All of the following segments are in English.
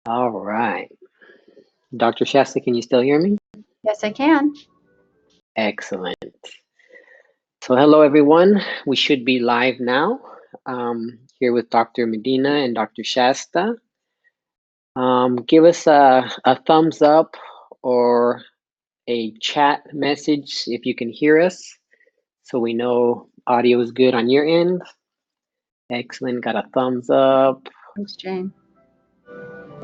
All right. Dr. Shasta, can you still hear me? Yes, I can. Excellent. So hello, everyone. We should be live now here with Dr. Medina and Dr. Shasta. Give us a thumbs up or a chat message if you can hear us so we know audio is good on your end. Excellent. Got a thumbs up. Thanks, Jane.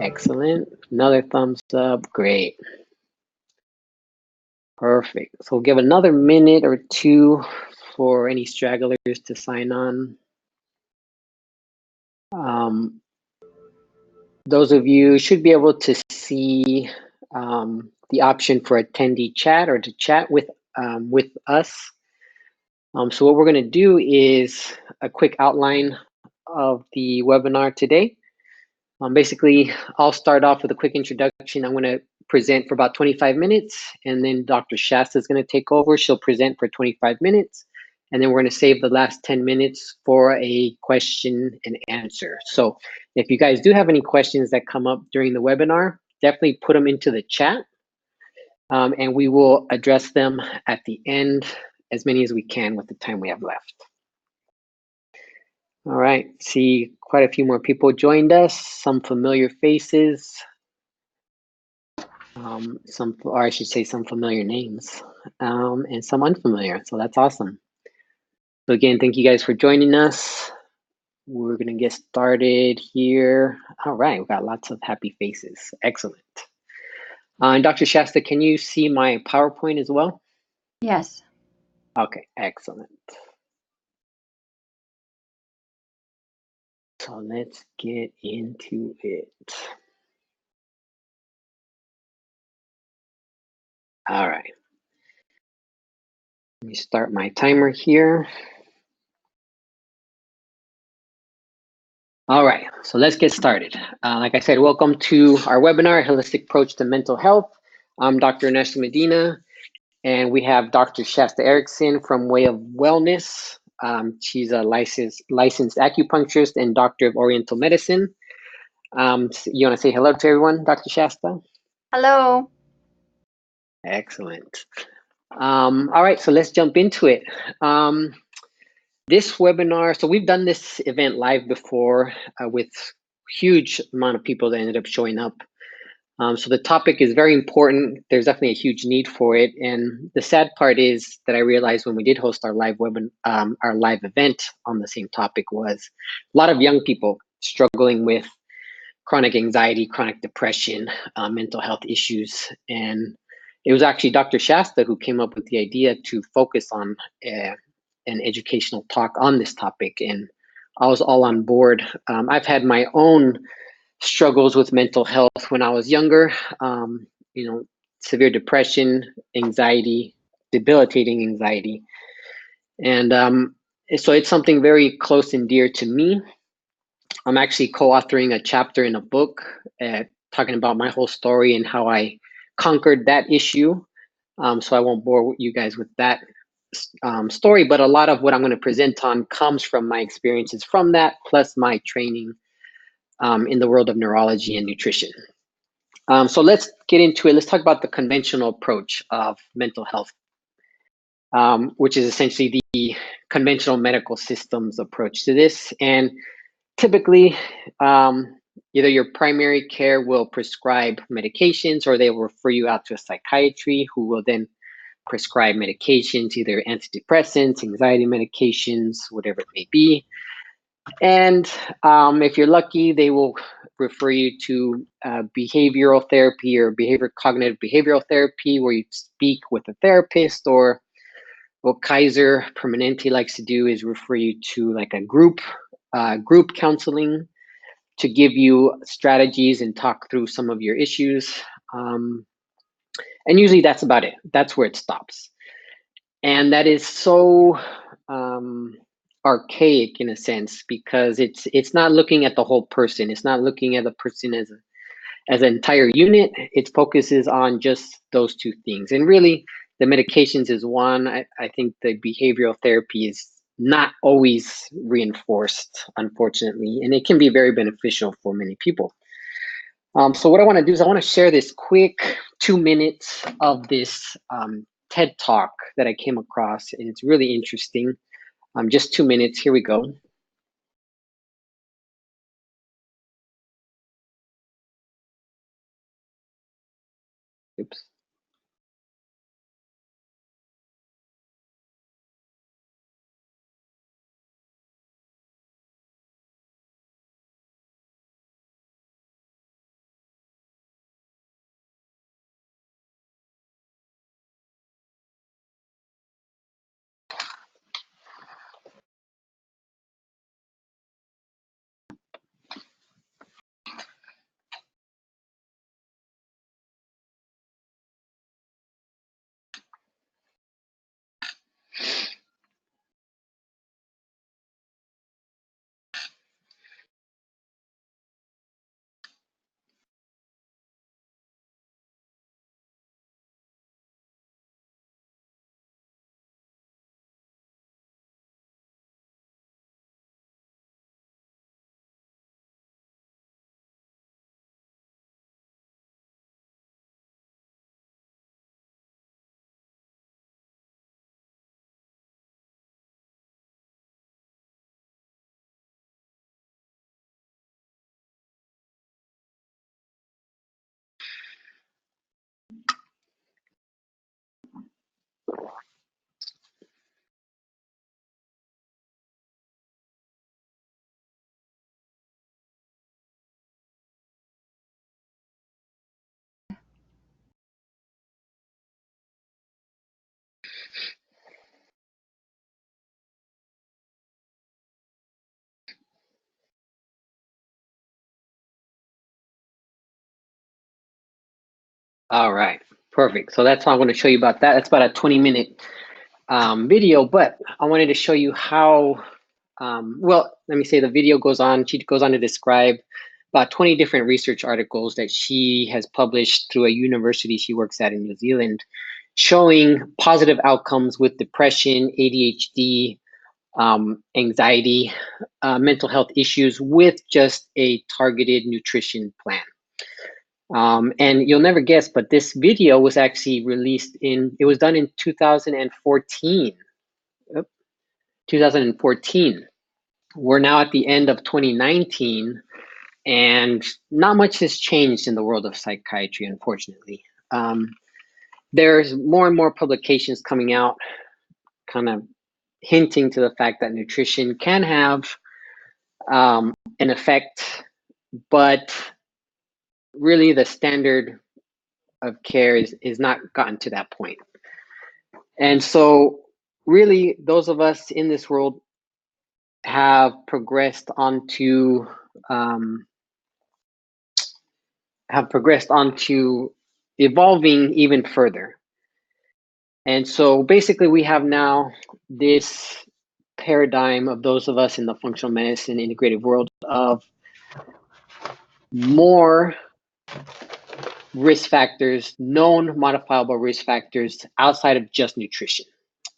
Excellent. Another thumbs up. Great. Perfect. So we'll give another minute or two for any stragglers to sign on. Those of you should be able to see the option for attendee chat or to chat with us. So what we're going to do is a quick outline of the webinar today. Basically, I'll start off with a quick introduction. I'm going to present for about 25 minutes, and then Dr. Shasta is going to take over. She'll present for 25 minutes, and then we're going to save the last 10 minutes for a question and answer. So if you guys do have any questions that come up during the webinar, definitely put them into the chat, and we will address them at the end, as many as we can with the time we have left. All right, see quite a few more people joined us, some familiar faces, or I should say some familiar names, and some unfamiliar, so that's awesome. So again, thank you guys for joining us. We're gonna get started here. All right, we've got lots of happy faces, excellent. And Dr. Shasta, can you see my PowerPoint as well? Yes. Okay, excellent. So let's get into it. All right. Let me start my timer here. All right, so let's get started. Like I said, welcome to our webinar, Holistic Approach to Mental Health. I'm Dr. Ernesto Medina, and we have Dr. Shasta Erickson from Way of Wellness. She's a licensed acupuncturist and doctor of Oriental Medicine. You want to say hello to everyone, Dr. Shasta? Hello. Excellent. All right, so let's jump into it. This webinar, so we've done this event live before with huge amount of people that ended up showing up. So the topic is very important. There's definitely a huge need for it. And the sad part is that I realized when we did host our live event on the same topic was a lot of young people struggling with chronic anxiety, chronic depression, mental health issues. And it was actually Dr. Shasta who came up with the idea to focus on an educational talk on this topic. And I was all on board. I've had my own struggles with mental health when I was younger, severe depression, anxiety, debilitating anxiety. And so it's something very close and dear to me. I'm actually co-authoring a chapter in a book talking about my whole story and how I conquered that issue. So I won't bore you guys with that story, but a lot of what I'm going to present on comes from my experiences from that, plus my training in the world of neurology and nutrition. So let's get into it. Let's talk about the conventional approach of mental health, which is essentially the conventional medical systems approach to this. And typically, either your primary care will prescribe medications or they will refer you out to a psychiatry who will then prescribe medications, either antidepressants, anxiety medications, whatever it may be. And if you're lucky, they will refer you to behavioral therapy or cognitive behavioral therapy, where you speak with a therapist, or what Kaiser Permanente likes to do is refer you to like a group counseling to give you strategies and talk through some of your issues. And usually that's about it. That's where it stops. And that is so archaic in a sense, because it's not looking at the whole person. It's not looking at the person as an entire unit. It focuses on just those two things. And really, the medications is one. I think the behavioral therapy is not always reinforced, unfortunately, and it can be very beneficial for many people. So what I want to do is I want to share this quick 2 minutes of this TED Talk that I came across, and it's really interesting. Just 2 minutes. Here we go. Oops. All right, perfect. So that's all I'm going to show you about that. That's about a 20-minute video, but I wanted to show you how, well, let me say the video goes on. She goes on to describe about 20 different research articles that she has published through a university she works at in New Zealand, showing positive outcomes with depression, ADHD, anxiety, mental health issues with just a targeted nutrition plan. And you'll never guess, but this video was actually released it was done in 2014. 2014. We're now at the end of 2019, and not much has changed in the world of psychiatry, unfortunately. There's more and more publications coming out, kind of hinting to the fact that nutrition can have an effect, but really the standard of care is not gotten to that point. And so really those of us in this world have progressed onto evolving even further. And so basically we have now this paradigm of those of us in the functional medicine integrative world of more risk factors, known modifiable risk factors outside of just nutrition.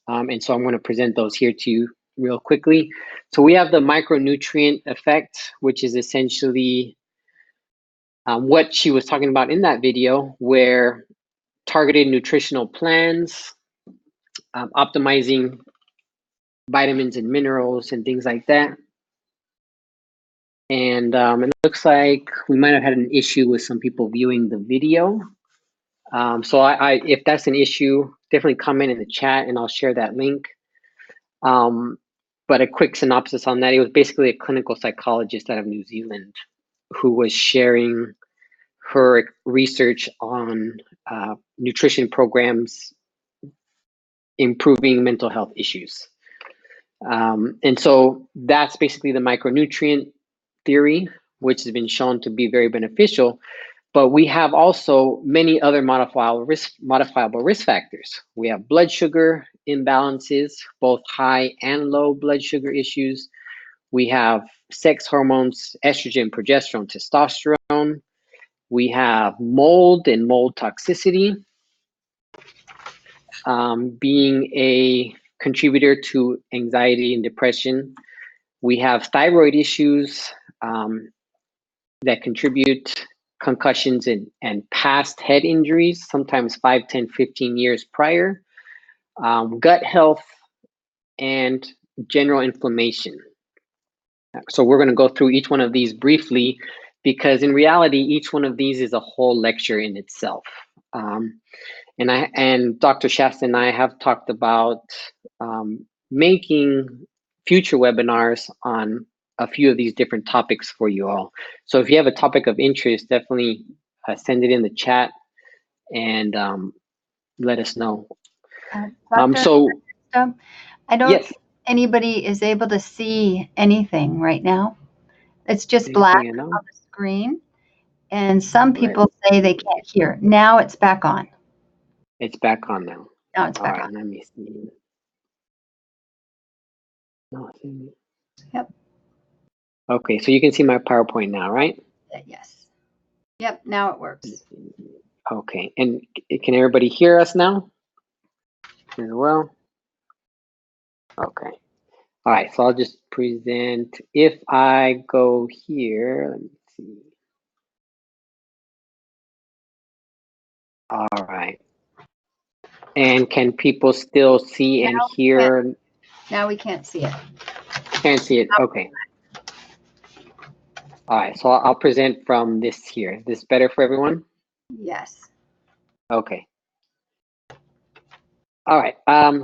And so I'm going to present those here to you real quickly. So we have the micronutrient effect, which is essentially what she was talking about in that video, where targeted nutritional plans, optimizing vitamins and minerals and things like that. And it looks like we might have had an issue with some people viewing the video. So if that's an issue, definitely comment in the chat and I'll share that link. But a quick synopsis on that, it was basically a clinical psychologist out of New Zealand who was sharing her research on nutrition programs improving mental health issues. And so that's basically the micronutrient theory, which has been shown to be very beneficial. But we have also many other modifiable risk factors. We have blood sugar imbalances, both high and low blood sugar issues. We have sex hormones, estrogen, progesterone, testosterone. We have mold and mold toxicity being a contributor to anxiety and depression. We have thyroid issues that contribute, concussions and past head injuries, sometimes 5, 10, 15 years prior, gut health, and general inflammation. So we're going to go through each one of these briefly, because in reality, each one of these is a whole lecture in itself. And Dr. Shasta and I have talked about making future webinars on a few of these different topics for you all. So if you have a topic of interest, definitely send it in the chat and let us know. Dr. I don't yes. think anybody is able to see anything right now. It's just Anything black I know? on the screen. And some people say they can't hear. Now it's back on. It's back on now. Now it's back All right, on. let me see. Nothing. Yep. Okay, so you can see my PowerPoint now, right? Yes. Yep, now it works. Okay, and can everybody hear us now as well? Okay. All right, so I'll just present. If I go here, let me see. All right. And can people still see and hear? Now we can't see it. Can't see it, okay. All right, so I'll present from this here. This better for everyone? Yes. Okay. All right,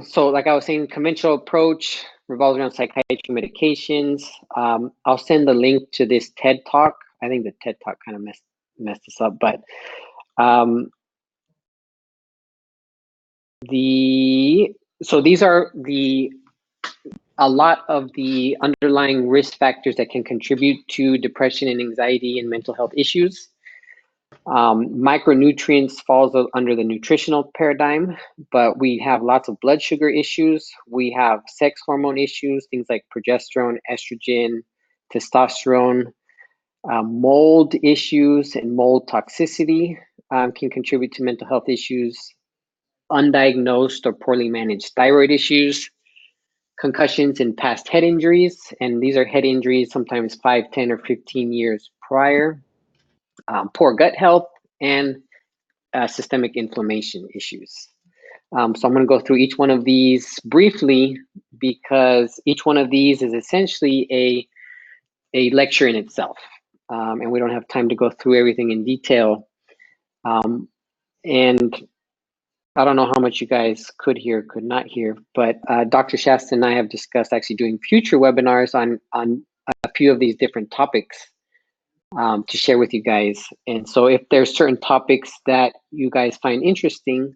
so like I was saying, conventional approach revolves around psychiatric medications. I'll send the link to this TED Talk. I think the TED Talk kind of messed this up, but so these are a lot of the underlying risk factors that can contribute to depression and anxiety and mental health issues. Micronutrients falls under the nutritional paradigm, but we have lots of blood sugar issues. We have sex hormone issues, things like progesterone, estrogen, testosterone. Mold issues and mold toxicity can contribute to mental health issues. Undiagnosed or poorly managed thyroid issues, concussions and past head injuries, and these are head injuries sometimes 5, 10, or 15 years prior. Poor gut health, and systemic inflammation issues. So I'm going to go through each one of these briefly, because each one of these is essentially a lecture in itself, and we don't have time to go through everything in detail. And I don't know how much you guys could hear, could not hear, but Dr. Shasta and I have discussed actually doing future webinars on a few of these different topics to share with you guys. And so if there's certain topics that you guys find interesting,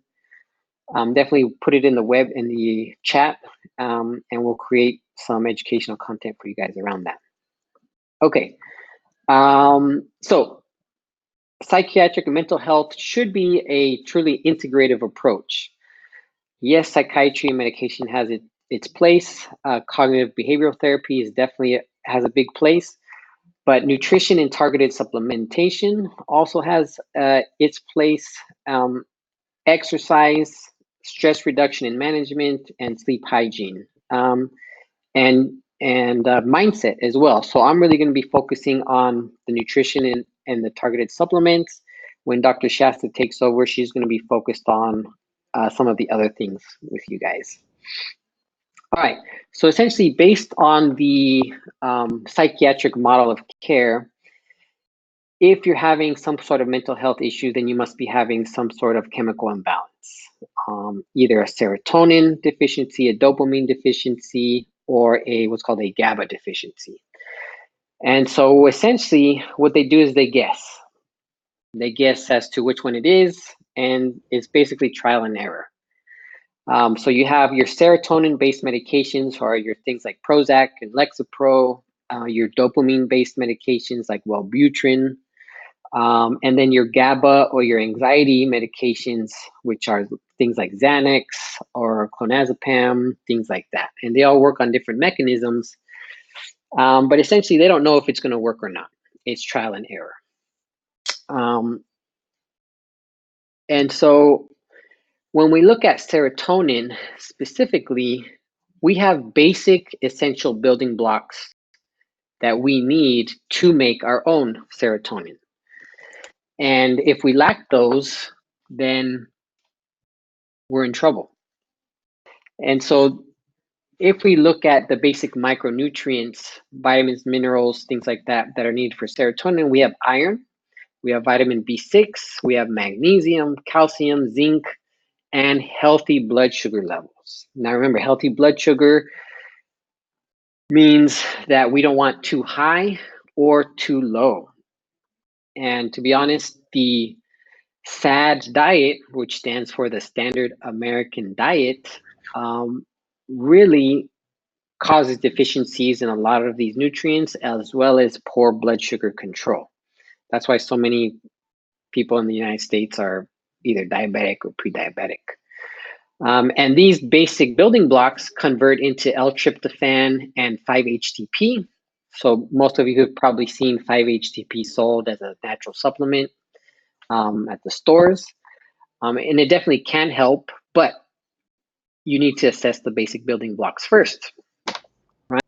definitely put it in the chat, and we'll create some educational content for you guys around that. Okay, so psychiatric and mental health should be a truly integrative approach. Yes, psychiatry and medication has its place. Cognitive behavioral therapy is definitely has a big place, but nutrition and targeted supplementation also has its place. Exercise, stress reduction and management, and sleep hygiene, and mindset as well. So I'm really going to be focusing on the nutrition and the targeted supplements. When Dr. Shasta takes over, she's going to be focused on some of the other things with you guys. All right, so essentially based on the psychiatric model of care, if you're having some sort of mental health issue, then you must be having some sort of chemical imbalance, either a serotonin deficiency, a dopamine deficiency, or what's called a Gaba deficiency. And so essentially what they do is they guess. They guess as to which one it is, and it's basically trial and error. So you have your serotonin-based medications, or your things like Prozac and Lexapro, your dopamine-based medications like Wellbutrin, and then your GABA or your anxiety medications, which are things like Xanax or clonazepam, things like that. And they all work on different mechanisms, but essentially they don't know if it's going to work or not. It's trial and error. And so when we look at serotonin specifically, we have basic essential building blocks that we need to make our own serotonin. And if we lack those, then we're in trouble. And so if we look at the basic micronutrients, vitamins, minerals, things like that, that are needed for serotonin, we have iron, we have vitamin B6, we have magnesium, calcium, zinc, and healthy blood sugar levels. Now remember, healthy blood sugar means that we don't want too high or too low. And to be honest, the SAD diet, which stands for the Standard American Diet, really causes deficiencies in a lot of these nutrients, as well as poor blood sugar control. That's why so many people in the United States are either diabetic or pre-diabetic. And these basic building blocks convert into L-tryptophan and 5-HTP. So most of you have probably seen 5-HTP sold as a natural supplement at the stores. And it definitely can help, but you need to assess the basic building blocks first,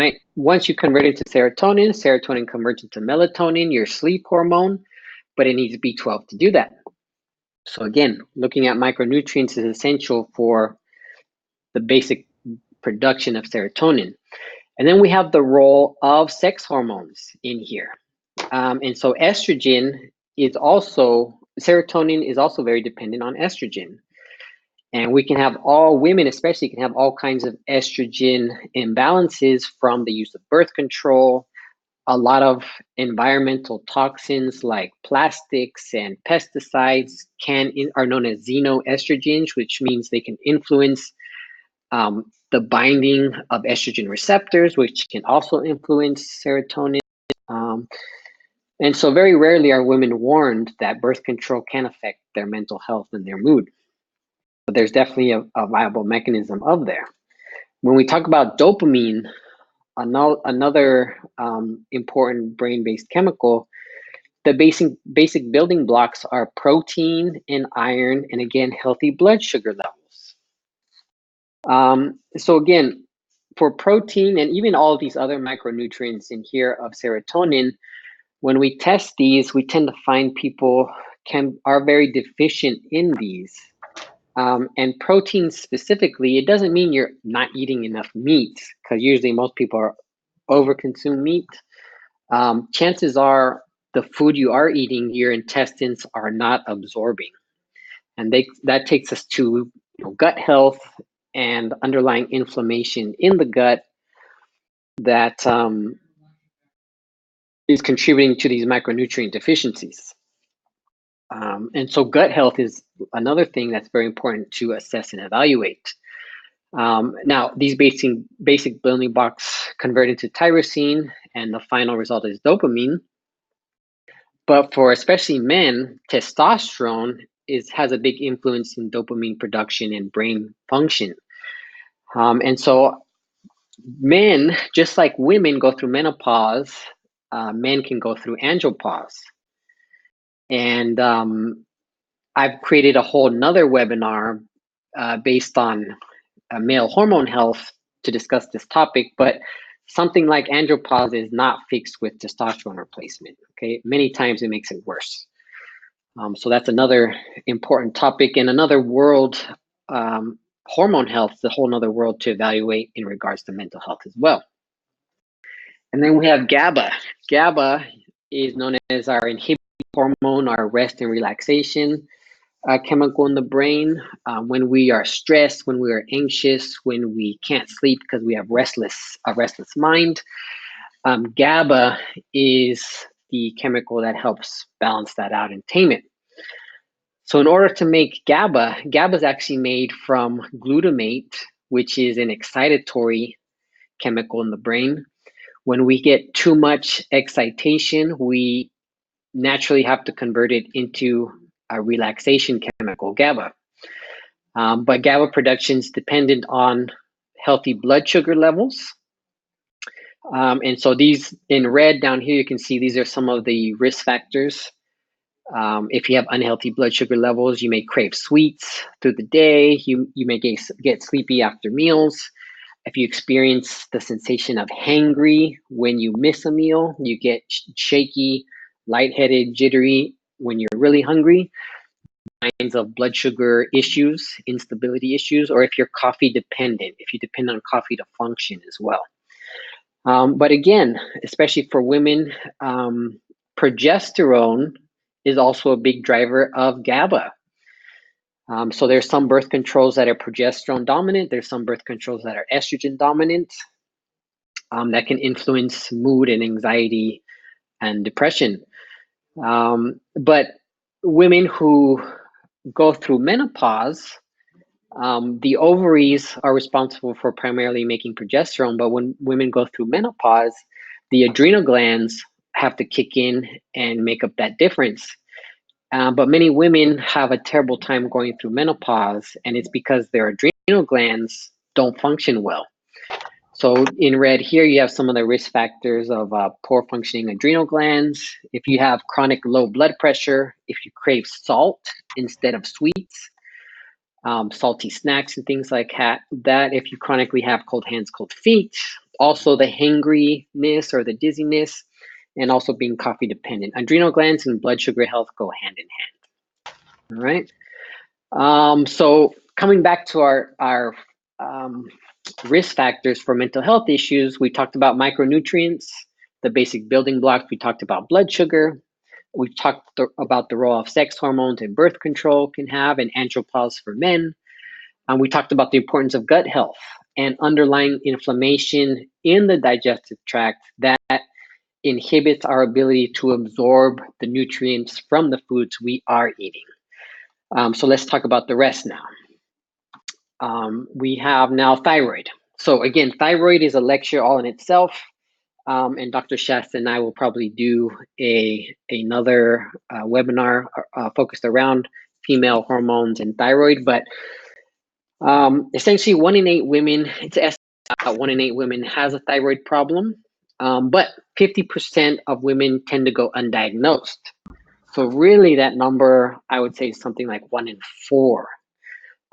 right? Once you convert it to serotonin, serotonin converts into melatonin, your sleep hormone, but it needs B12 to do that. So again, looking at micronutrients is essential for the basic production of serotonin. And then we have the role of sex hormones in here. And so estrogen is also, serotonin is also very dependent on estrogen. And we can have all women, especially, can have all kinds of estrogen imbalances from the use of birth control, a lot of environmental toxins like plastics and pesticides are known as xenoestrogens, which means they can influence the binding of estrogen receptors, which can also influence serotonin. And so very rarely are women warned that birth control can affect their mental health and their mood. But there's definitely a viable mechanism of there. When we talk about dopamine, another important brain-based chemical, the basic building blocks are protein and iron, and again, healthy blood sugar levels. So again, for protein and even all of these other micronutrients in here of serotonin, when we test these, we tend to find people are very deficient in these. And protein specifically, it doesn't mean you're not eating enough meat, because usually most people are overconsume meat. Chances are the food you are eating, your intestines are not absorbing. And that takes us to gut health and underlying inflammation in the gut that is contributing to these micronutrient deficiencies. And so gut health is another thing that's very important to assess and evaluate. Now, these basic building blocks convert into tyrosine, and the final result is dopamine. But for especially men, testosterone has a big influence in dopamine production and brain function. And so men, just like women go through menopause, men can go through andropause. And I've created a whole nother webinar based on male hormone health to discuss this topic, but something like andropause is not fixed with testosterone replacement. Okay, many times it makes it worse. So that's another important topic, and another world. Hormone health is a whole nother world to evaluate in regards to mental health as well. And then we have GABA. GABA is known as our inhibiting hormone, our rest and relaxation chemical in the brain. When we are stressed, when we are anxious, when we can't sleep because we have a restless mind, GABA is the chemical that helps balance that out and tame it. So in order to make GABA is actually made from glutamate, which is an excitatory chemical in the brain. When we get too much excitation, we naturally have to convert it into a relaxation chemical, GABA. But GABA production is dependent on healthy blood sugar levels. And so these in red down here, you can see these are some of the risk factors. If you have unhealthy blood sugar levels, you may crave sweets through the day. You may get sleepy after meals. If you experience the sensation of hangry when you miss a meal, you get shaky, lightheaded, jittery, when you're really hungry, signs of blood sugar issues, instability issues, or if you're coffee dependent, if you depend on coffee to function as well. But again, especially for women, progesterone is also a big driver of GABA. So there's some birth controls that are progesterone dominant. There's some birth controls that are estrogen dominant, that can influence mood and anxiety and depression. But women who go through menopause, the ovaries are responsible for primarily making progesterone, but when women go through menopause, the adrenal glands have to kick in and make up that difference. But many women have a terrible time going through menopause, and it's because their adrenal glands don't function well. So in red here, you have some of the risk factors of poor functioning adrenal glands. If you have chronic low blood pressure, if you crave salt instead of sweets, salty snacks and things like that, if you chronically have cold hands, cold feet, also the hangriness or the dizziness, and also being coffee dependent. Adrenal glands and blood sugar health go hand in hand. All right. So coming back to our risk factors for mental health issues, we talked about micronutrients, the basic building blocks. We talked about blood sugar. We talked about the role of sex hormones and birth control can have, and andropause for men. And we talked about the importance of gut health and underlying inflammation in the digestive tract that inhibits our ability to absorb the nutrients from the foods we are eating. So let's talk about the rest now. We have now thyroid. So again, thyroid is a lecture all in itself. And Dr. Shasta and I will probably do another webinar focused around female hormones and thyroid. But essentially, 1 in 8 women, it's estimated about 1 in 8 women has a thyroid problem. But 50% of women tend to go undiagnosed. So really that number, I would say, is something like 1 in 4.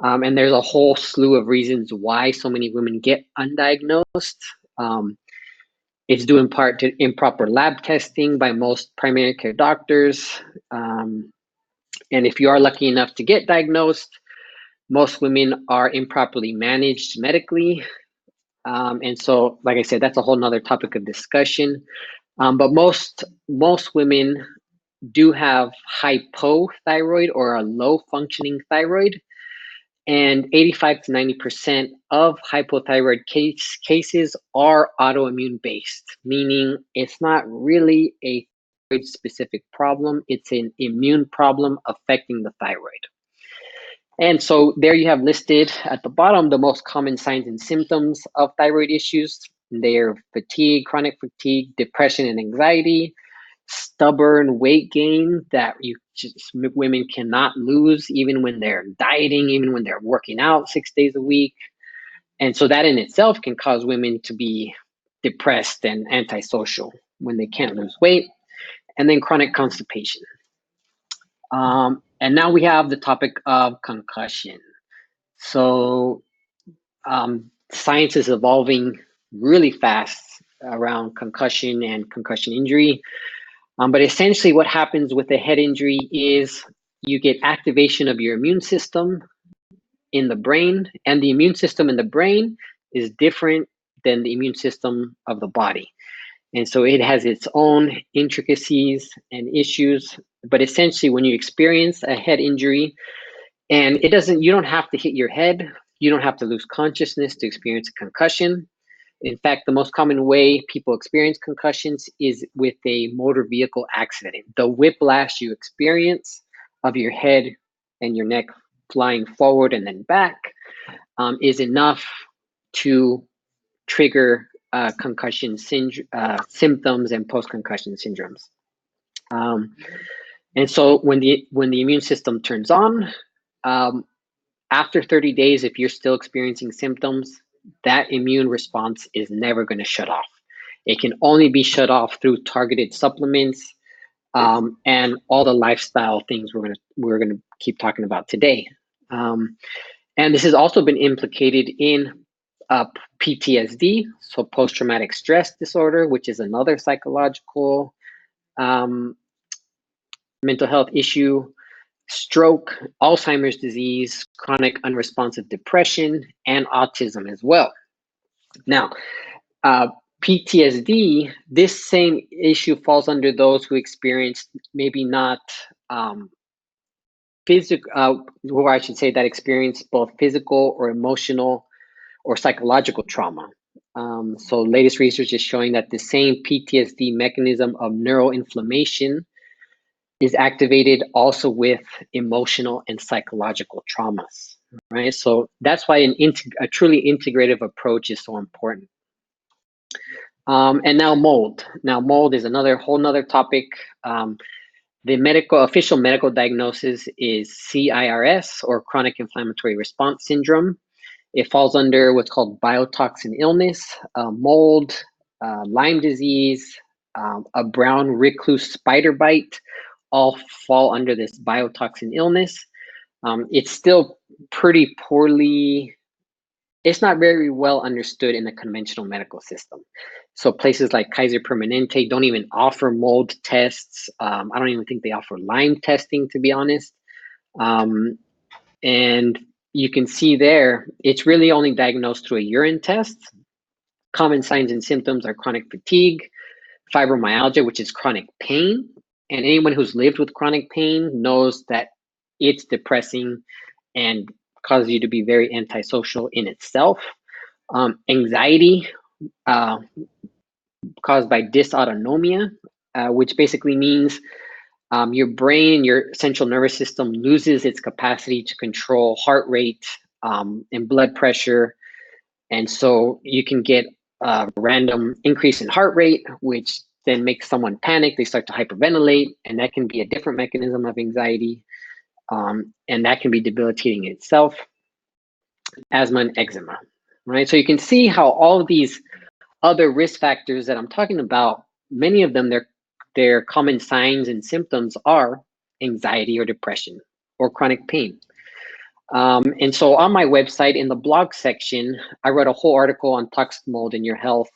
And there's a whole slew of reasons why so many women get undiagnosed. It's due in part to improper lab testing by most primary care doctors. And if you are lucky enough to get diagnosed, most women are improperly managed medically. And so, like I said, that's a whole nother topic of discussion. But most women do have hypothyroid or a low functioning thyroid. And 85 to 90% of hypothyroid cases are autoimmune based, meaning it's not really a thyroid specific problem, it's an immune problem affecting the thyroid. And so there you have listed at the bottom the most common signs and symptoms of thyroid issues. They're fatigue, chronic fatigue, depression and anxiety, stubborn weight gain that women cannot lose even when they're dieting, even when they're working out 6 days a week. And so that in itself can cause women to be depressed and antisocial when they can't lose weight. And then chronic constipation. And now we have the topic of concussion. So science is evolving really fast around concussion and concussion injury. But essentially what happens with a head injury is you get activation of your immune system in the brain, and the immune system in the brain is different than the immune system of the body. And so it has its own intricacies and issues. But essentially when you experience a head injury, and you don't have to hit your head, you don't have to lose consciousness to experience a concussion. In fact, the most common way people experience concussions is with a motor vehicle accident. The whiplash you experience of your head and your neck flying forward and then back is enough to trigger concussion symptoms and post-concussion syndromes. And so when the immune system turns on, after 30 days, if you're still experiencing symptoms, that immune response is never going to shut off. It can only be shut off through targeted supplements and all the lifestyle things we're gonna keep talking about today. And this has also been implicated in PTSD, so post-traumatic stress disorder, which is another psychological mental health issue, stroke, Alzheimer's disease, chronic unresponsive depression, and autism as well. Now, PTSD, this same issue falls under those who experience maybe not physical, or I should say that experience both physical or emotional or psychological trauma. So latest research is showing that the same PTSD mechanism of neuroinflammation is activated also with emotional and psychological traumas, right? So that's why a truly integrative approach is so important. And now mold. Now mold is another whole nother topic. The official medical diagnosis is CIRS, or chronic inflammatory response syndrome. It falls under what's called biotoxin illness, mold, Lyme disease, a brown recluse spider bite, all fall under this biotoxin illness. It's still pretty poorly, it's not very well understood in the conventional medical system. So places like Kaiser Permanente don't even offer mold tests. I don't even think they offer Lyme testing, to be honest. And you can see there, it's really only diagnosed through a urine test. Common signs and symptoms are chronic fatigue, fibromyalgia, which is chronic pain. And anyone who's lived with chronic pain knows that it's depressing and causes you to be very antisocial in itself. Anxiety caused by dysautonomia, which basically means your brain, your central nervous system loses its capacity to control heart rate and blood pressure. And so you can get a random increase in heart rate, which then makes someone panic. They start to hyperventilate, and that can be a different mechanism of anxiety. And that can be debilitating in itself. Asthma and eczema, right? So you can see how all of these other risk factors that I'm talking about, many of them, their common signs and symptoms are anxiety or depression or chronic pain. And so on my website, in the blog section, I wrote a whole article on toxic mold in your health.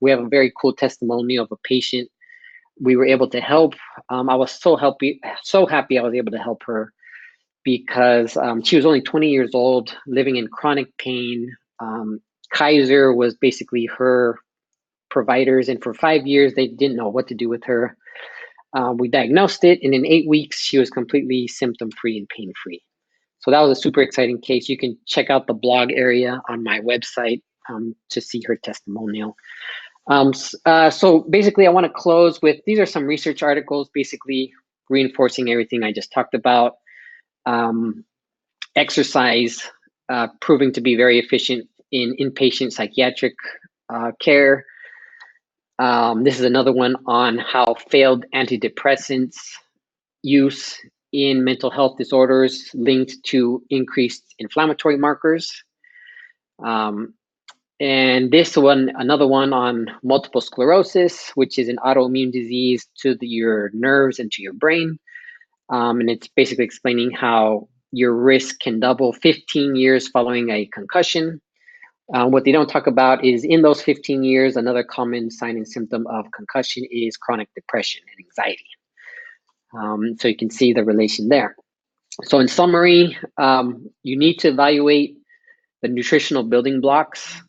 We have a very cool testimonial of a patient we were able to help. I was so happy I was able to help her, because she was only 20 years old, living in chronic pain. Kaiser was basically her providers, and for 5 years, they didn't know what to do with her. We diagnosed it, and in 8 weeks, she was completely symptom-free and pain-free. So that was a super exciting case. You can check out the blog area on my website to see her testimonial. So basically, I want to close with, these are some research articles, basically reinforcing everything I just talked about. Exercise proving to be very efficient in inpatient psychiatric care. This is another one on how failed antidepressants use in mental health disorders linked to increased inflammatory markers. And this one, another one on multiple sclerosis, which is an autoimmune disease to your nerves and to your brain. And it's basically explaining how your risk can double 15 years following a concussion. What they don't talk about is, in those 15 years, another common sign and symptom of concussion is chronic depression and anxiety. So you can see the relation there. So in summary, you need to evaluate the nutritional building blocks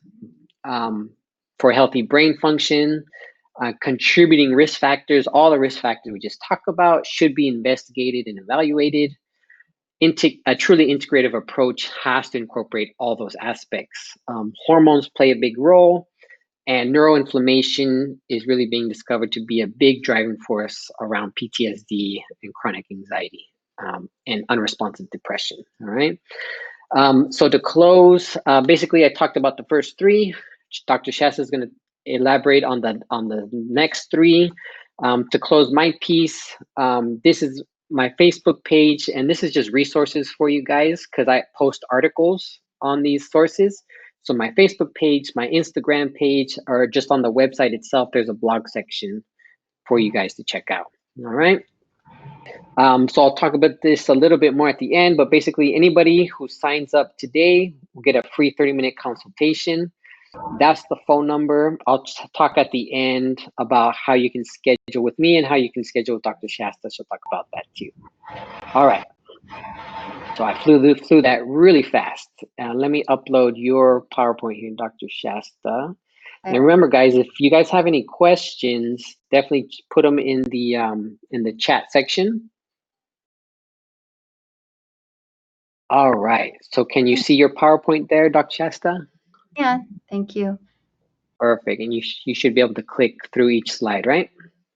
for healthy brain function. Contributing risk factors, all the risk factors we just talked about, should be investigated and evaluated. A truly integrative approach has to incorporate all those aspects. Hormones play a big role, and neuroinflammation is really being discovered to be a big driving force around PTSD and chronic anxiety and unresponsive depression. All right. So to close, basically, I talked about the first three. Dr. Shasta is going to elaborate on the next three. To close my piece, this is my Facebook page, and this is just resources for you guys, because I post articles on these sources. So my Facebook page, my Instagram page, or just on the website itself, there's a blog section for you guys to check out. All right. So I'll talk about this a little bit more at the end, but basically anybody who signs up today will get a free 30-minute consultation. That's the phone number. I'll talk at the end about how you can schedule with me and how you can schedule with Dr. Shasta. She'll talk about that too. All right. So I flew that really fast. Let me upload your PowerPoint here, Dr. Shasta. And remember, guys, if you guys have any questions, definitely put them in the chat section. All right. So can you see your PowerPoint there, Dr. Shasta? Yeah, thank you. Perfect. And you should be able to click through each slide, right?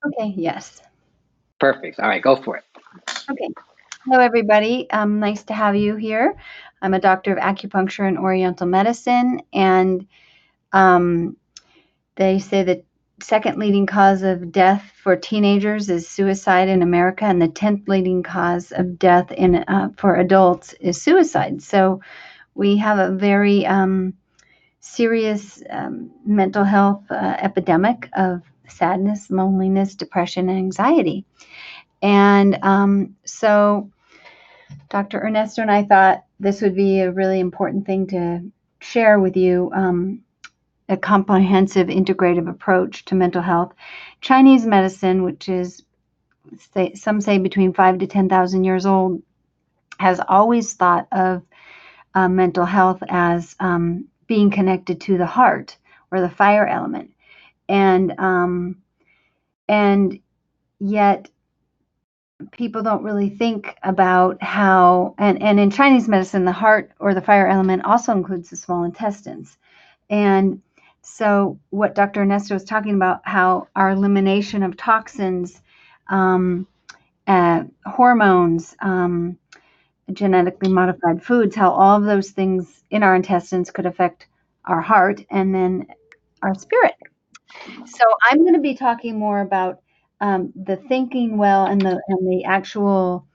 Okay, yes. Perfect. All right, go for it. Okay. Hello, everybody. Nice to have you here. I'm a doctor of acupuncture and oriental medicine, and they say the second leading cause of death for teenagers is suicide in America, and the 10th leading cause of death for adults is suicide. So we have a very serious mental health epidemic of sadness, loneliness, depression, and anxiety. And so Dr. Ernesto and I thought this would be a really important thing to share with you, a comprehensive integrative approach to mental health. Chinese medicine, which is some say between 5,000 to 10,000 years old, has always thought of mental health as being connected to the heart or the fire element, and yet people don't really think about how, and in Chinese medicine, the heart or the fire element also includes the small intestines. And so what Dr. Ernesto was talking about, how our elimination of toxins, hormones, genetically modified foods, how all of those things in our intestines could affect our heart and then our spirit. So I'm going to be talking more about the thinking well and the actual,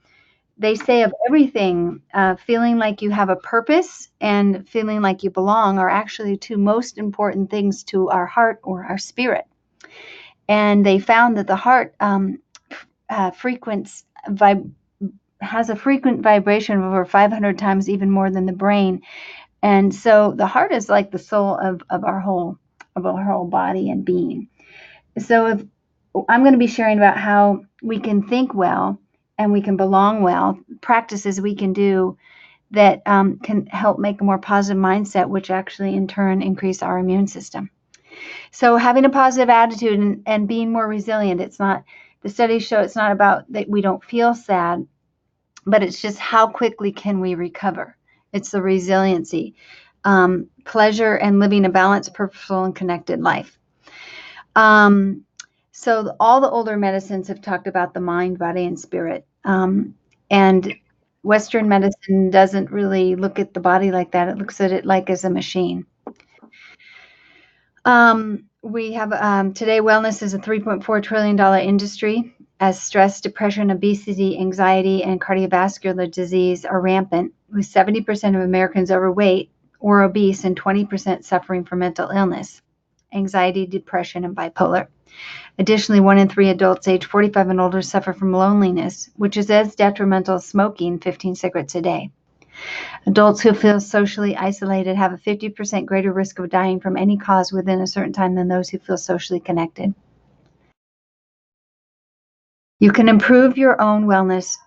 they say of everything, feeling like you have a purpose and feeling like you belong are actually two most important things to our heart or our spirit. And they found that the heart has a frequent vibration of over 500 times even more than the brain. And so the heart is like the soul of our whole body and being. So if I'm going to be sharing about how we can think well and we can belong well, practices we can do that can help make a more positive mindset, which actually in turn increase our immune system. So having a positive attitude and being more resilient, the studies show it's not about that we don't feel sad, but it's just how quickly can we recover. It's the resiliency, pleasure, and living a balanced, purposeful, and connected life. So all the older medicines have talked about the mind, body, and spirit. And Western medicine doesn't really look at the body like that. It looks at it like as a machine. We have today wellness is a $3.4 trillion industry as stress, depression, obesity, anxiety, and cardiovascular disease are rampant, with 70% of Americans overweight or obese and 20% suffering from mental illness, anxiety, depression, and bipolar. Additionally, 1 in 3 adults age 45 and older suffer from loneliness, which is as detrimental as smoking 15 cigarettes a day. Adults who feel socially isolated have a 50% greater risk of dying from any cause within a certain time than those who feel socially connected. You can improve your own wellness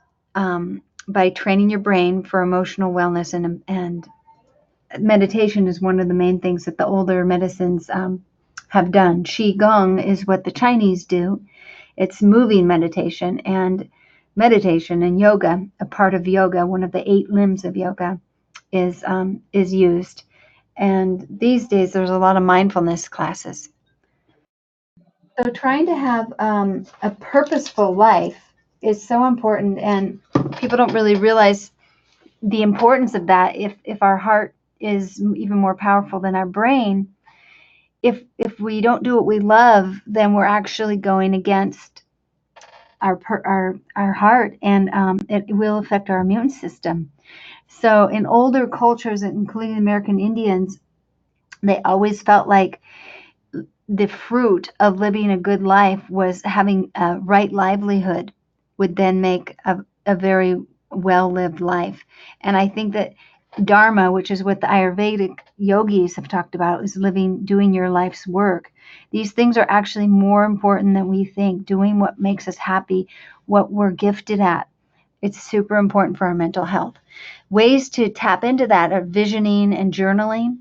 by training your brain for emotional wellness, and meditation is one of the main things that the older medicines have done. Qigong is what the Chinese do. It's moving meditation and yoga, a part of yoga, one of the 8 limbs of yoga is used. And these days there's a lot of mindfulness classes. So trying to have a purposeful life is so important, and people don't really realize the importance of that. If our heart is even more powerful than our brain, if we don't do what we love, then we're actually going against our heart, and it will affect our immune system. So in older cultures, including American Indians, they always felt like the fruit of living a good life was having a right livelihood would then make a very well-lived life. And I think that Dharma, which is what the Ayurvedic yogis have talked about, is doing your life's work. These things are actually more important than we think, doing what makes us happy, what we're gifted at. It's super important for our mental health. Ways to tap into that are visioning and journaling.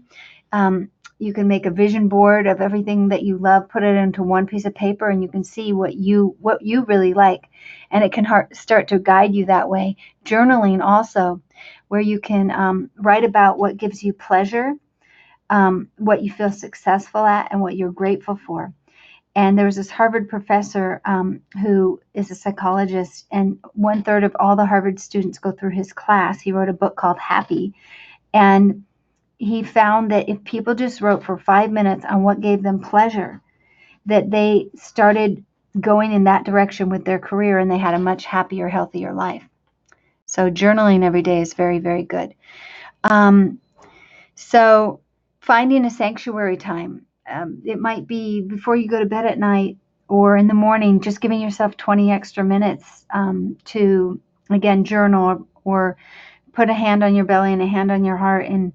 You can make a vision board of everything that you love, put it into one piece of paper, and you can see what you really like, and it can start to guide you that way. Journaling also, where you can write about what gives you pleasure, what you feel successful at, and what you're grateful for. And there was this Harvard professor who is a psychologist, and 1/3 of all the Harvard students go through his class. He wrote a book called Happy, and he found that if people just wrote for 5 minutes on what gave them pleasure, that they started going in that direction with their career, and they had a much happier, healthier life. So journaling every day is very, very good. So finding a sanctuary time. It might be before you go to bed at night or in the morning, just giving yourself 20 extra minutes to, again, journal or put a hand on your belly and a hand on your heart and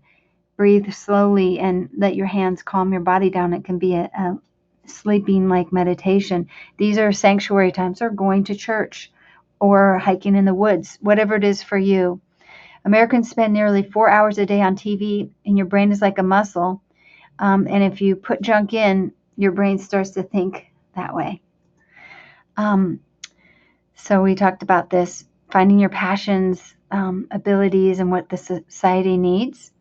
breathe slowly and let your hands calm your body down. It can be a sleeping like meditation. These are sanctuary times, or going to church or hiking in the woods, whatever it is for you. Americans spend nearly 4 hours a day on TV, and your brain is like a muscle. And if you put junk in, your brain starts to think that way. So we talked about this, finding your passions, abilities, and what the society needs.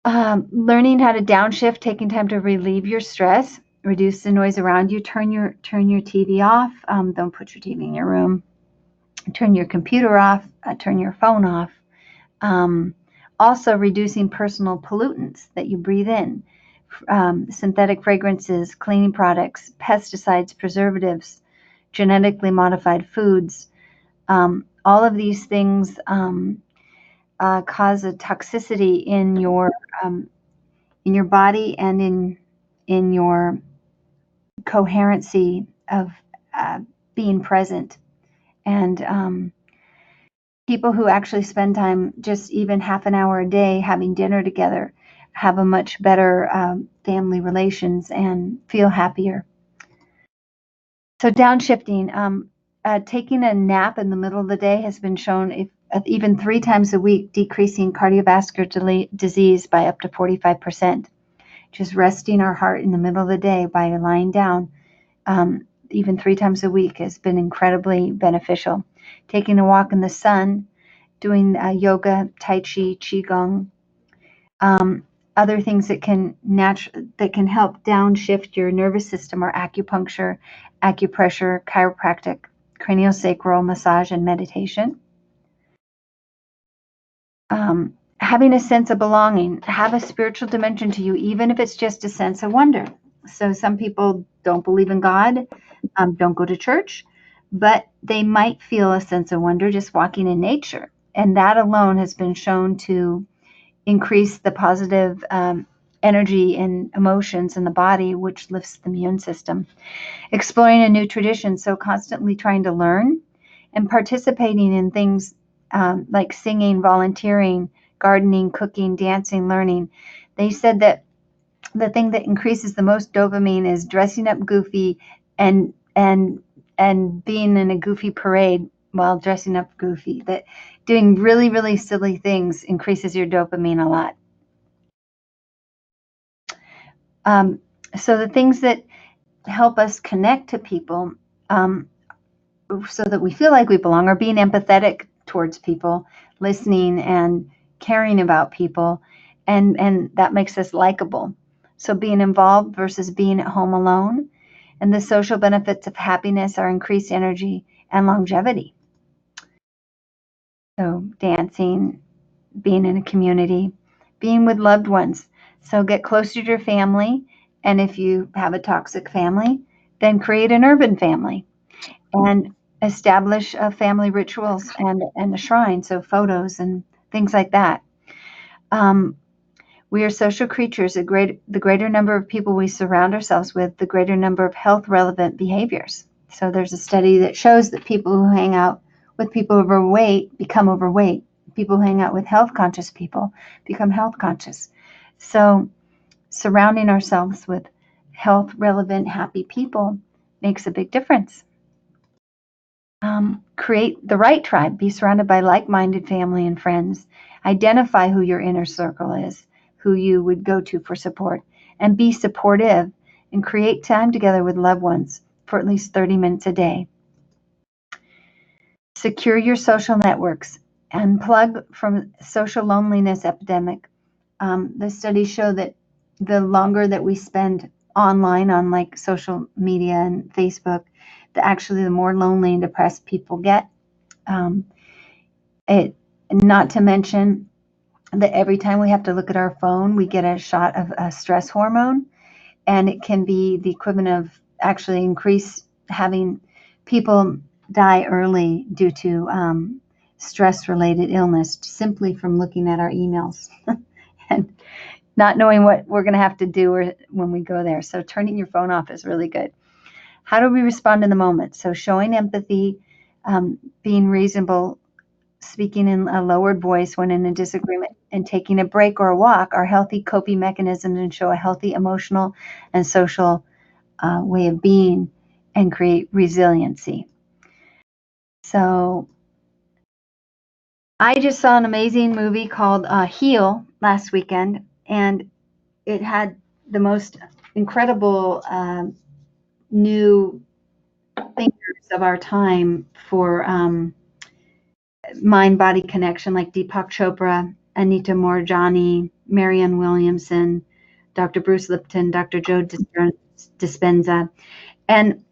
Learning how to downshift, taking time to relieve your stress, reduce the noise around you, turn your TV off. Don't put your TV in your room. Turn your computer off, turn your phone off. Also reducing personal pollutants that you breathe in, synthetic fragrances, cleaning products, pesticides, preservatives, genetically modified foods. All of these things cause a toxicity in your body and in your coherency of being present. And people who actually spend time, just even half an hour a day, having dinner together, have a much better family relations and feel happier. So downshifting, taking a nap in the middle of the day has been shown, even 3 times a week, decreasing cardiovascular disease by up to 45%. Just resting our heart in the middle of the day by lying down, even 3 times a week, has been incredibly beneficial. Taking a walk in the sun, doing yoga, tai chi, qigong, other things that can help downshift your nervous system are acupuncture, acupressure, chiropractic, craniosacral massage, and meditation. Having a sense of belonging, have a spiritual dimension to you, even if it's just a sense of wonder. So some people don't believe in God, don't go to church, but they might feel a sense of wonder just walking in nature. And that alone has been shown to increase the positive energy and emotions in the body, which lifts the immune system. Exploring a new tradition, so constantly trying to learn and participating in things like singing, volunteering, gardening, cooking, dancing, learning. They said that the thing that increases the most dopamine is dressing up goofy and being in a goofy parade while dressing up goofy. That doing really, really silly things increases your dopamine a lot. So the things that help us connect to people so that we feel like we belong are being empathetic towards people, listening and caring about people, and that makes us likable. So being involved versus being at home alone. And the social benefits of happiness are increased energy and longevity. So dancing, being in a community, being with loved ones. So get closer to your family. And if you have a toxic family, then create an urban family and establish family rituals and a shrine. So photos and things like that. We are social creatures. The greater number of people we surround ourselves with, the greater number of health relevant behaviors. So there's a study that shows that people who hang out with people overweight become overweight. people who hang out with health conscious people become health conscious. So surrounding ourselves with health relevant, happy people makes a big difference. Create the right tribe. Be surrounded by like-minded family and friends. Identify who your inner circle is, who you would go to for support, and be supportive and create time together with loved ones for at least 30 minutes a day. Secure your social networks. Unplug from social loneliness epidemic. The studies show that the longer that we spend online on like social media and Facebook, the more lonely and depressed people get. Not to mention that every time we have to look at our phone, we get a shot of a stress hormone, and it can be the equivalent of actually having people die early due to stress-related illness simply from looking at our emails and not knowing what we're going to have to do when we go there. So turning your phone off is really good. How do we respond in the moment? So showing empathy, being reasonable, speaking in a lowered voice when in a disagreement, and taking a break or a walk are healthy coping mechanisms and show a healthy emotional and social way of being and create resiliency. So I just saw an amazing movie called Heal last weekend, and it had the most incredible new thinkers of our time for mind-body connection, like Deepak Chopra, Anita Moorjani, Marianne Williamson, Dr. Bruce Lipton, Dr. Joe Dispenza. And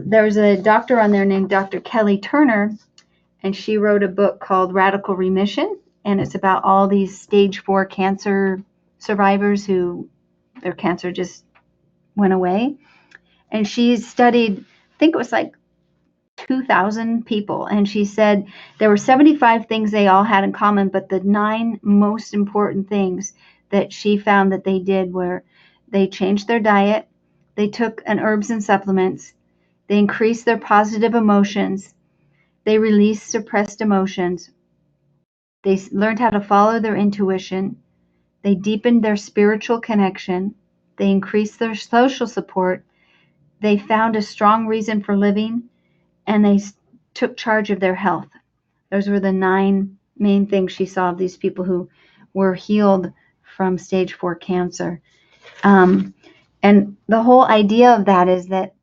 there's a doctor on there named Dr. Kelly Turner, and she wrote a book called Radical Remission, and it's about all these stage 4 cancer survivors who their cancer just went away. And she studied, I think it was like 2,000 people, and she said there were 75 things they all had in common, but the 9 most important things that she found that they did were they changed their diet, they took an herbs and supplements, they increased their positive emotions, they released suppressed emotions, they learned how to follow their intuition, they deepened their spiritual connection, they increased their social support, they found a strong reason for living, and they took charge of their health. Those were the 9 main things she saw of these people who were healed from stage 4 cancer. And the whole idea of that is that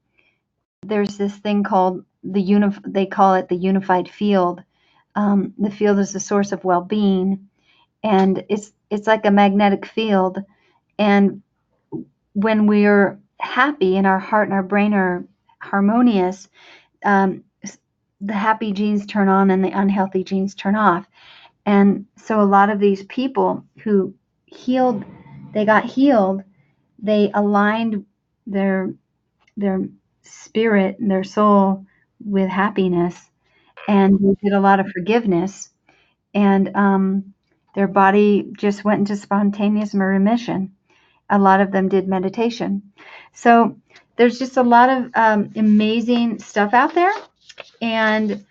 there's this thing called they call it the unified field. The field is the source of well-being, and it's like a magnetic field. And when we're happy and our heart and our brain are harmonious, the happy genes turn on and the unhealthy genes turn off. And so a lot of these people who got healed, they aligned their spirit and their soul with happiness, and they did a lot of forgiveness, and their body just went into spontaneous remission. A lot of them did meditation. So there's just a lot of amazing stuff out there, and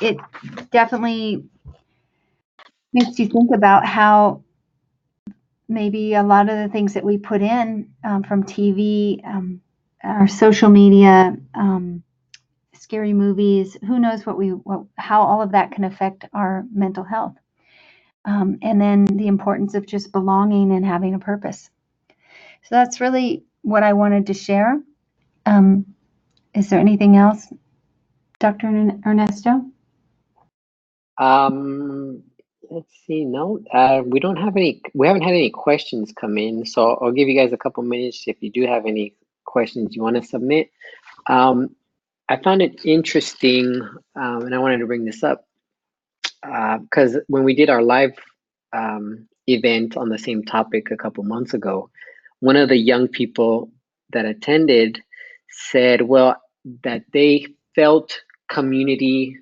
it definitely makes you think about how maybe a lot of the things that we put in from TV, our social media, scary movies, who knows how all of that can affect our mental health. And then the importance of just belonging and having a purpose. So that's really what I wanted to share. Is there anything else, Dr. Ernesto? Let's see. No, we don't have any. We haven't had any questions come in, so I'll give you guys a couple minutes if you do have any questions you want to submit. I found it interesting, and I wanted to bring this up because when we did our live event on the same topic a couple months ago, one of the young people that attended said, well, that they felt community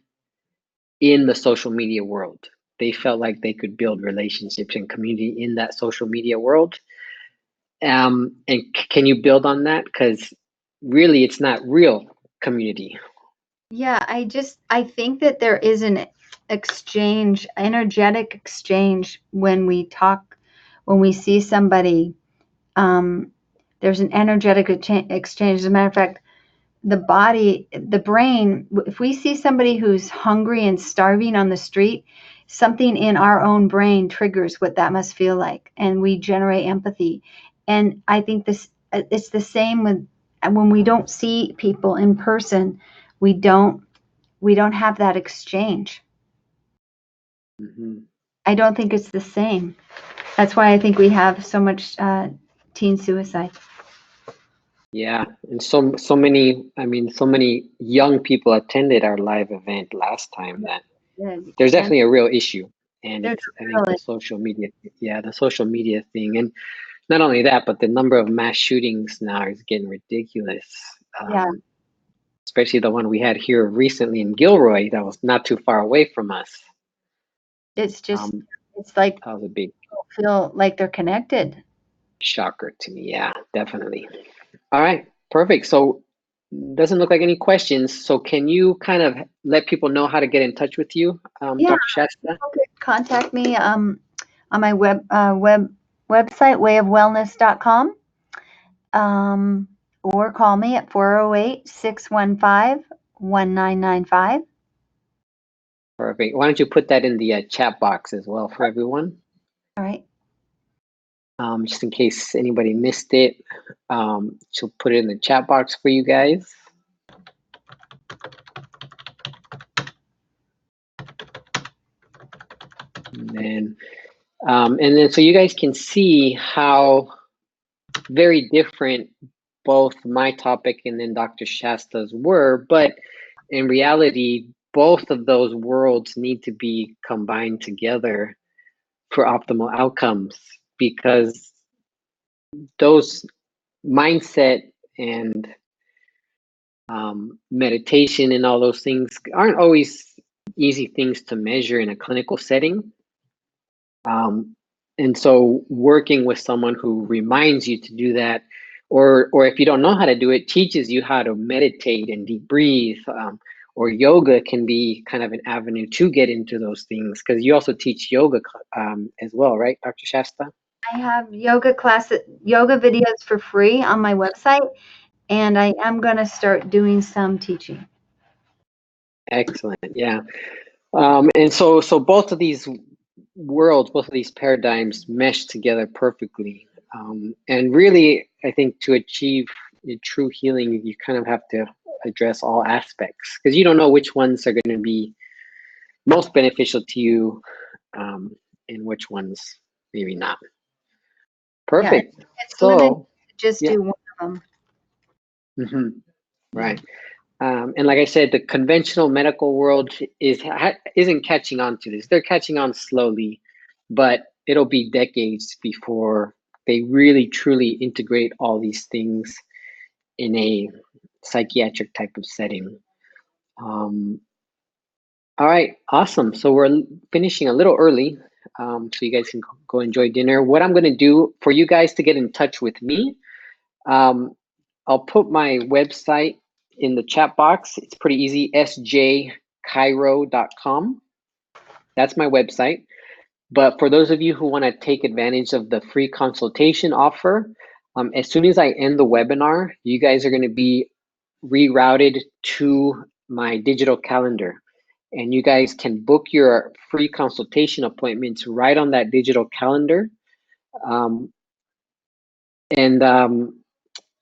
in the social media world. They felt like they could build relationships and community in that social media world. And can you build on that? Because really, it's not real community. Yeah, I think that there is exchange, energetic exchange when we talk, when we see somebody. There's an energetic exchange. As a matter of fact, the body, the brain, if we see somebody who's hungry and starving on the street, something in our own brain triggers what that must feel like, and we generate empathy. And I think it's the same with when we don't see people in person, we don't have that exchange. Mm-hmm. I don't think it's the same. That's why I think we have so much teen suicide. Yeah, and so many, I mean, so many young people attended our live event last time that there's And definitely a real issue. And there's it's, I think the really, social media, yeah, the social media thing. And not only that, but the number of mass shootings now is getting ridiculous. yeah, Especially the one we had here recently in Gilroy that was not too far away from us. it's just, Um, it's like that was a big people feel like they're connected. shocker to me. Yeah, definitely. All right, perfect. So doesn't look like any questions. So can you kind of let people know how to get in touch with you, Yeah, Dr. Shasta? people could contact me on my website, wayofwellness.com, or call me at 408-615-1995. Perfect. Why don't you put that in the chat box as well for everyone, All right. just in case anybody missed it. She'll put it in the chat box for you guys. And then so you guys can see how very different both my topic and then Dr. Shasta's were, but in reality, both of those worlds need to be combined together for optimal outcomes, because those mindset and meditation and all those things aren't always easy things to measure in a clinical setting. And so working with someone who reminds you to do that, or if you don't know how to do it, teaches you how to meditate and deep breathe, or yoga can be kind of an avenue to get into those things, because you also teach yoga as well, right, Dr. Shasta? I have yoga videos for free on my website, and I am going to start doing some teaching. Excellent. Yeah. And so both of these worlds, both of these paradigms mesh together perfectly. And really, I think to achieve true healing, you kind of have to address all aspects, because you don't know which ones are going to be most beneficial to you, and which ones maybe not. Perfect. Yeah, it's limited So, to just yeah. do one of them. Mm-hmm. Right. And like I said, the conventional medical world isn't catching on to this. They're catching on slowly, but it'll be decades before they really truly integrate all these things in a psychiatric type of setting. All right, awesome. So we're finishing a little early, so you guys can go enjoy dinner. What I'm going to do for you guys to get in touch with me, um, I'll put my website in the chat box. It's pretty easy, sjcairo.com. That's my website. But for those of you who want to take advantage of the free consultation offer, as soon as I end the webinar, you guys are going to be rerouted to my digital calendar. And you guys can book your free consultation appointments right on that digital calendar.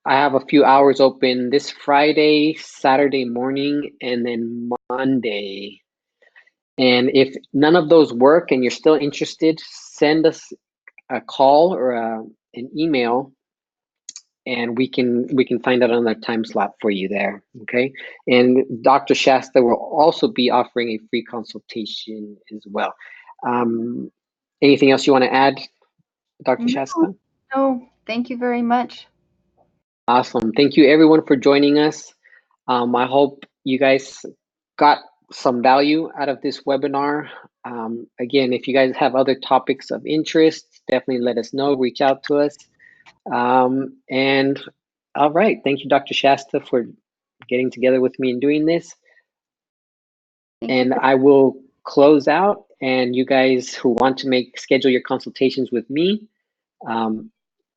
I have a few hours open this Friday, Saturday morning, and then Monday. And if none of those work and you're still interested, send us a call or an email, and we can find out another time slot for you there. Okay. And Dr. Shasta will also be offering a free consultation as well. Anything else you want to add, Dr. Shasta? No, thank you very much. Awesome. Thank you everyone for joining us. I hope you guys got some value out of this webinar. Again, if you guys have other topics of interest, definitely let us know, reach out to us. And all right, thank you, Dr. Shasta, for getting together with me and doing this. Thank And you. I will close out, and you guys who want to schedule your consultations with me,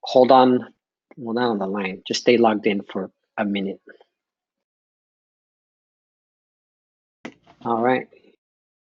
hold on, well, not on the line, just stay logged in for a minute. All right.